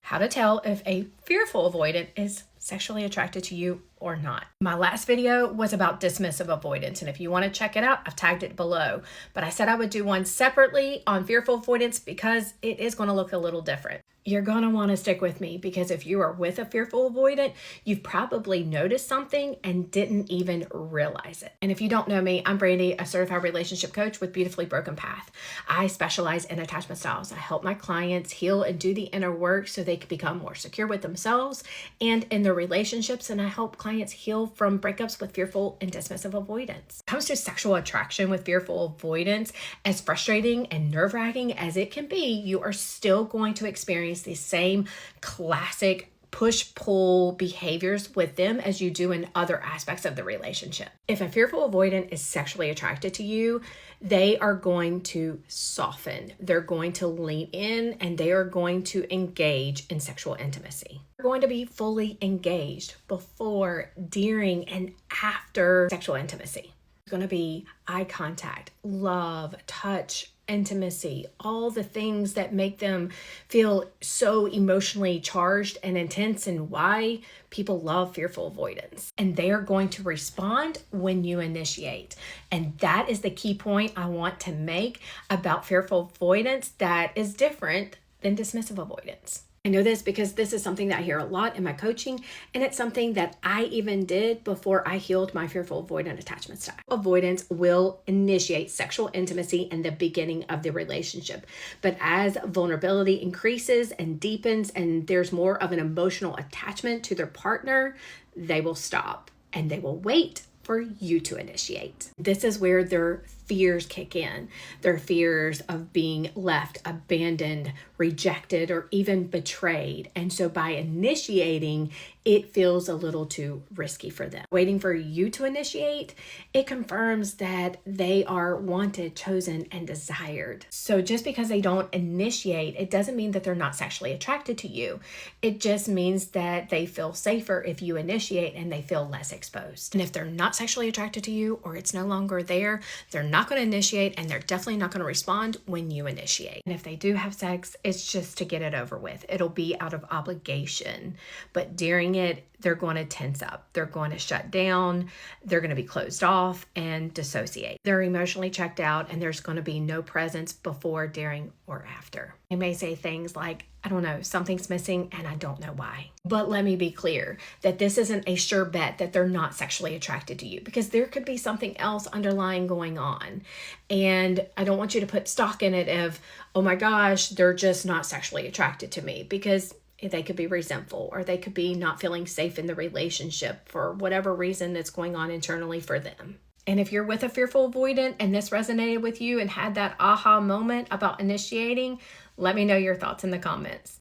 how to tell if a fearful avoidant is sexually attracted to you or not. My last video was about dismissive avoidance, and if you want to check it out, I've tagged it below. But I said I would do one separately on fearful avoidance because it is going to look a little different. You're going to want to stick with me because if you are with a fearful avoidant, you've probably noticed something and didn't even realize it. And if you don't know me, I'm Brandy, a certified relationship coach with BeautifullyBrokenPath. I specialize in attachment styles. I help my clients heal and do the inner work so they can become more secure with themselves and in their relationships, and I help clients heal from breakups with fearful and dismissive avoidance. When it comes to sexual attraction with fearful avoidance, as frustrating and nerve-wracking as it can be, you are still going to experience the same classic push-pull behaviors with them as you do in other aspects of the relationship. If a fearful avoidant is sexually attracted to you, they are going to soften. They're going to lean in and they are going to engage in sexual intimacy. They're going to be fully engaged before, during, and after sexual intimacy. It's going to be eye contact, love, touch, intimacy, all the things that make them feel so emotionally charged and intense, and why people love fearful avoidance. And they are going to respond when you initiate. And that is the key point I want to make about fearful avoidance that is different than dismissive avoidance. I know this because this is something that I hear a lot in my coaching, and it's something that I even did before I healed my fearful avoidant attachment style. Avoidance will initiate sexual intimacy in the beginning of the relationship, but as vulnerability increases and deepens and there's more of an emotional attachment to their partner, they will stop and they will wait for you to initiate. This is where their fears kick in. Their fears of being left, abandoned, rejected, or even betrayed. And so by initiating, it feels a little too risky for them. Waiting for you to initiate, it confirms that they are wanted, chosen, and desired. So just because they don't initiate, it doesn't mean that they're not sexually attracted to you. It just means that they feel safer if you initiate and they feel less exposed. And if they're not sexually attracted to you or it's no longer there, they're not going to initiate, and they're definitely not going to respond when you initiate. And if they do have sex, it's just to get it over with. It'll be out of obligation. But during it, they're going to tense up. They're going to shut down. They're going to be closed off and dissociate. They're emotionally checked out, and there's going to be no presence before, during, or after. They may say things like, I don't know, something's missing and I don't know why. But let me be clear that this isn't a sure bet that they're not sexually attracted to you, because there could be something else underlying going on. And I don't want you to put stock in it of, oh my gosh, they're just not sexually attracted to me, because they could be resentful, or they could be not feeling safe in the relationship for whatever reason that's going on internally for them. And if you're with a fearful avoidant and this resonated with you and had that aha moment about initiating, let me know your thoughts in the comments.